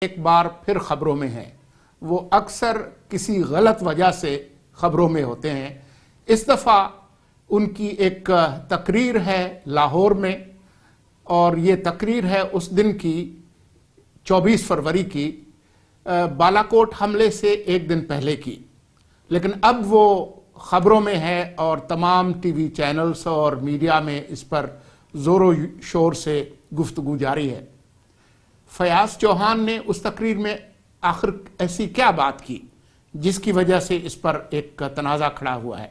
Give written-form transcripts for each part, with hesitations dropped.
ایک بار پھر خبروں میں ہیں۔ وہ اکثر کسی غلط وجہ سے خبروں میں ہوتے ہیں۔ اس دفعہ ان کی ایک تقریر ہے لاہور میں، اور یہ تقریر ہے اس دن کی 24 فروری کی، بالاکوٹ حملے سے ایک دن پہلے کی، لیکن اب وہ خبروں میں ہے اور تمام ٹی وی چینلز اور میڈیا میں اس پر زور و شور سے گفتگو جاری ہے۔ فیاض چوہان نے اس تقریر میں آخر ایسی کیا بات کی جس کی وجہ سے اس پر ایک تنازع کھڑا ہوا ہے؟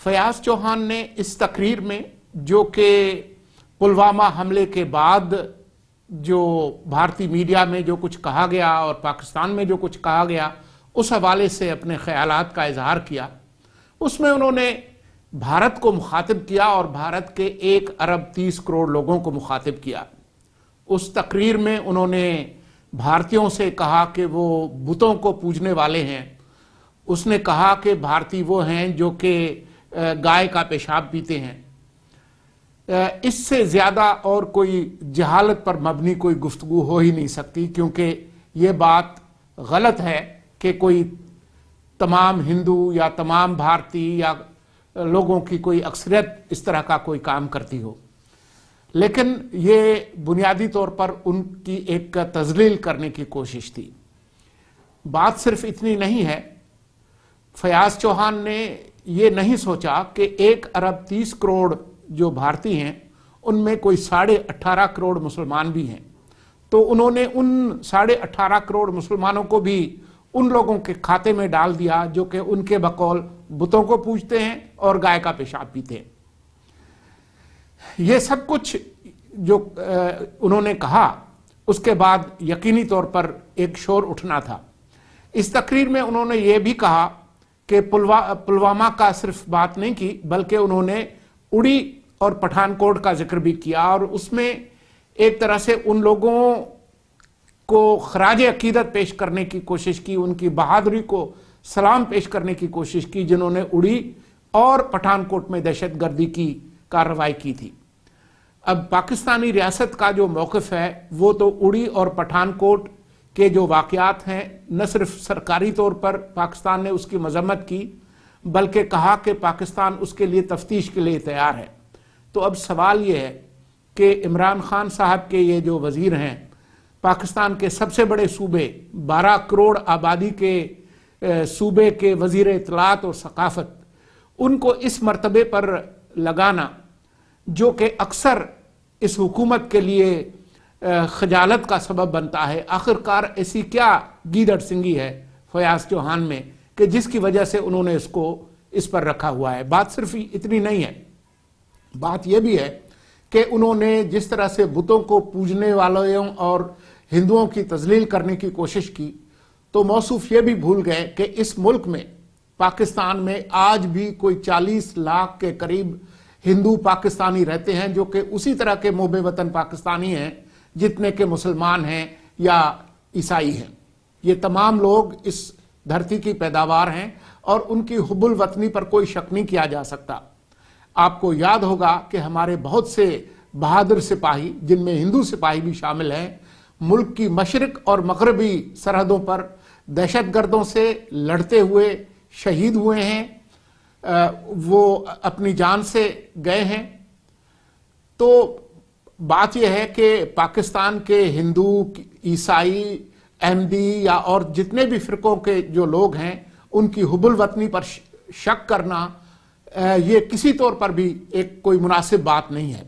فیاض چوہان نے اس تقریر میں، جو کہ پلوامہ حملے کے بعد جو بھارتی میڈیا میں جو کچھ کہا گیا اور پاکستان میں جو کچھ کہا گیا، اس حوالے سے اپنے خیالات کا اظہار کیا۔ اس میں انہوں نے بھارت کو مخاطب کیا اور بھارت کے 1 ارب 30 کروڑ لوگوں کو مخاطب کیا۔ اس تقریر میں انہوں نے بھارتیوں سے کہا کہ وہ بتوں کو پوجنے والے ہیں۔ اس نے کہا کہ بھارتی وہ ہیں جو کہ گائے کا پیشاب پیتے ہیں۔ اس سے زیادہ اور کوئی جہالت پر مبنی کوئی گفتگو ہو ہی نہیں سکتی، کیونکہ یہ بات غلط ہے کہ کوئی تمام ہندو یا تمام بھارتی یا لوگوں کی کوئی اکثریت اس طرح کا کوئی کام کرتی ہو، لیکن یہ بنیادی طور پر ان کی ایک تذلیل کرنے کی کوشش تھی۔ بات صرف اتنی نہیں ہے، فیاض چوہان نے یہ نہیں سوچا کہ 1 ارب 30 کروڑ جو بھارتی ہیں ان میں کوئی 18.5 کروڑ مسلمان بھی ہیں، تو انہوں نے ان 18.5 کروڑ مسلمانوں کو بھی ان لوگوں کے کھاتے میں ڈال دیا جو کہ ان کے بقول بتوں کو پوجتے ہیں اور گائے کا پیشاب پیتے ہیں۔ یہ سب کچھ جو انہوں نے کہا، اس کے بعد یقینی طور پر ایک شور اٹھنا تھا۔ اس تقریر میں انہوں نے یہ بھی کہا کہ پلوامہ کا صرف بات نہیں کی، بلکہ انہوں نے اڑی اور پٹھان کوٹ کا ذکر بھی کیا، اور اس میں ایک طرح سے ان لوگوں کو خراج عقیدت پیش کرنے کی کوشش کی، ان کی بہادری کو سلام پیش کرنے کی کوشش کی جنہوں نے اڑی اور پٹھان کوٹ میں دہشت گردی کی کارروائی کی تھی۔ اب پاکستانی ریاست کا جو موقف ہے وہ تو اڑی اور پٹھان کوٹ کے جو واقعات ہیں، نہ صرف سرکاری طور پر پاکستان نے اس کی مذمت کی، بلکہ کہا کہ پاکستان اس کے لیے تفتیش کے لیے تیار ہے۔ تو اب سوال یہ ہے کہ عمران خان صاحب کے یہ جو وزیر ہیں، پاکستان کے سب سے بڑے صوبے، 12 کروڑ آبادی کے صوبے کے وزیر اطلاعات اور ثقافت، ان کو اس مرتبے پر لگانا جو کہ اکثر اس حکومت کے لیے خجالت کا سبب بنتا ہے، آخرکار ایسی کیا گیدڑ سنگھی ہے فیاض چوہان میں کہ جس کی وجہ سے انہوں نے اس پر رکھا ہوا ہے؟ بات صرف اتنی نہیں ہے، بات یہ بھی ہے کہ انہوں نے جس طرح سے بتوں کو پوجنے والوں اور ہندوؤں کی تذلیل کرنے کی کوشش کی، تو موصوف یہ بھی بھول گئے کہ اس ملک میں، پاکستان میں، آج بھی کوئی 40 لاکھ کے قریب ہندو پاکستانی رہتے ہیں جو کہ اسی طرح کے محب وطن پاکستانی ہیں جتنے کہ مسلمان ہیں یا عیسائی ہیں۔ یہ تمام لوگ اس دھرتی کی پیداوار ہیں اور ان کی حب الوطنی پر کوئی شک نہیں کیا جا سکتا۔ آپ کو یاد ہوگا کہ ہمارے بہت سے بہادر سپاہی، جن میں ہندو سپاہی بھی شامل ہیں، ملک کی مشرق اور مغربی سرحدوں پر دہشت گردوں سے لڑتے ہوئے شہید ہوئے ہیں، وہ اپنی جان سے گئے ہیں۔ تو بات یہ ہے کہ پاکستان کے ہندو، عیسائی، احمدی یا اور جتنے بھی فرقوں کے جو لوگ ہیں، ان کی حب الوطنی پر شک کرنا یہ کسی طور پر بھی ایک کوئی مناسب بات نہیں ہے۔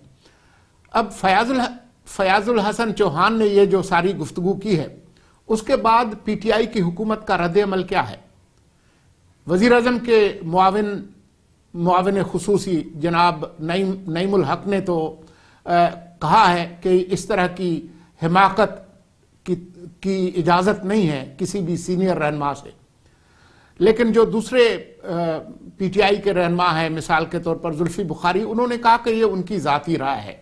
اب فیاض الحسن چوہان نے یہ جو ساری گفتگو کی ہے، اس کے بعد پی ٹی آئی کی حکومت کا رد عمل کیا ہے؟ وزیر اعظم کے معاون خصوصی جناب نعیم الحق نے تو کہا ہے کہ اس طرح کی حماقت کی اجازت نہیں ہے کسی بھی سینئر رہنما سے، لیکن جو دوسرے پی ٹی آئی کے رہنما ہیں، مثال کے طور پر زلفی بخاری، انہوں نے کہا کہ یہ ان کی ذاتی رائے ہے۔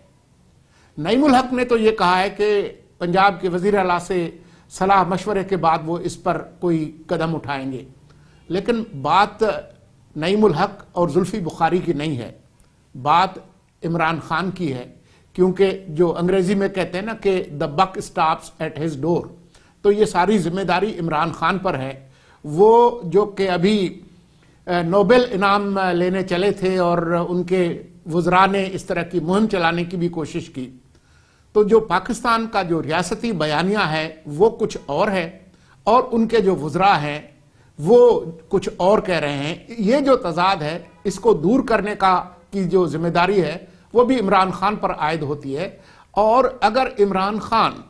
نعیم الحق نے تو یہ کہا ہے کہ پنجاب کے وزیر اعلیٰ سے صلاح مشورے کے بعد وہ اس پر کوئی قدم اٹھائیں گے، لیکن بات نعیم الحق اور زلفی بخاری کی نہیں ہے، بات عمران خان کی ہے کیونکہ جو انگریزی میں کہتے ہیں نا کہ دا بک اسٹاپس ایٹ ہز ڈور، تو یہ ساری ذمہ داری عمران خان پر ہے۔ وہ جو کہ ابھی نوبل انعام لینے چلے تھے اور ان کے وزراء نے اس طرح کی مہم چلانے کی بھی کوشش کی، تو جو پاکستان کا جو ریاستی بیانیہ ہے وہ کچھ اور ہے، اور ان کے جو وزراء ہیں وہ کچھ اور کہہ رہے ہیں۔ یہ جو تضاد ہے اس کو دور کرنے کی جو ذمہ داری ہے وہ بھی عمران خان پر عائد ہوتی ہے۔ اور اگر عمران خان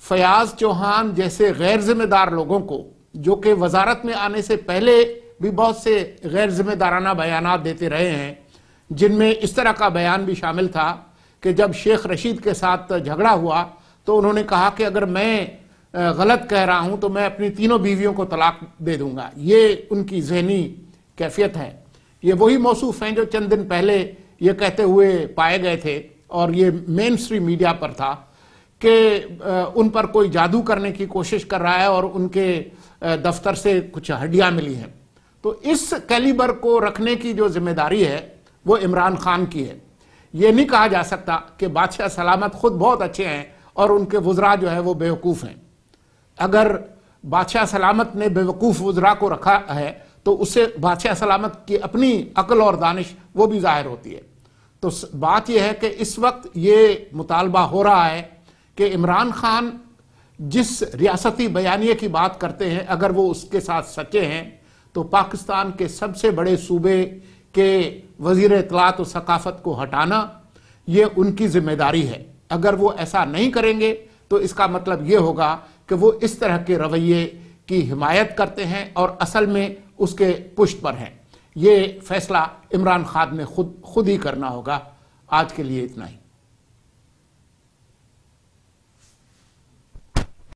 فیاض چوہان جیسے غیر ذمہ دار لوگوں کو، جو کہ وزارت میں آنے سے پہلے بھی بہت سے غیر ذمہ دارانہ بیانات دیتے رہے ہیں، جن میں اس طرح کا بیان بھی شامل تھا کہ جب شیخ رشید کے ساتھ جھگڑا ہوا تو انہوں نے کہا کہ اگر میں غلط کہہ رہا ہوں تو میں اپنی تینوں بیویوں کو طلاق دے دوں گا۔ یہ ان کی ذہنی کیفیت ہے۔ یہ وہی موصوف ہیں جو چند دن پہلے یہ کہتے ہوئے پائے گئے تھے، اور یہ مین اسٹریم میڈیا پر تھا، کہ ان پر کوئی جادو کرنے کی کوشش کر رہا ہے اور ان کے دفتر سے کچھ ہڈیاں ملی ہیں۔ تو اس کیلیبر کو رکھنے کی جو ذمہ داری ہے وہ عمران خان کی ہے۔ یہ نہیں کہا جا سکتا کہ بادشاہ سلامت خود بہت اچھے ہیں اور ان کے وزراء جو ہے وہ بیوقوف ہیں۔ اگر بادشاہ سلامت نے بیوقوف وزراء کو رکھا ہے تو اس سے بادشاہ سلامت کی اپنی عقل اور دانش وہ بھی ظاہر ہوتی ہے۔ تو بات یہ ہے کہ اس وقت یہ مطالبہ ہو رہا ہے کہ عمران خان جس ریاستی بیانیے کی بات کرتے ہیں، اگر وہ اس کے ساتھ سچے ہیں تو پاکستان کے سب سے بڑے صوبے کے وزیر اطلاعات و ثقافت کو ہٹانا یہ ان کی ذمہ داری ہے۔ اگر وہ ایسا نہیں کریں گے تو اس کا مطلب یہ ہوگا کہ وہ اس طرح کے رویے کی حمایت کرتے ہیں اور اصل میں اس کے پشت پر ہیں۔ یہ فیصلہ عمران خان نے خود ہی کرنا ہوگا۔ آج کے لیے اتنا ہی۔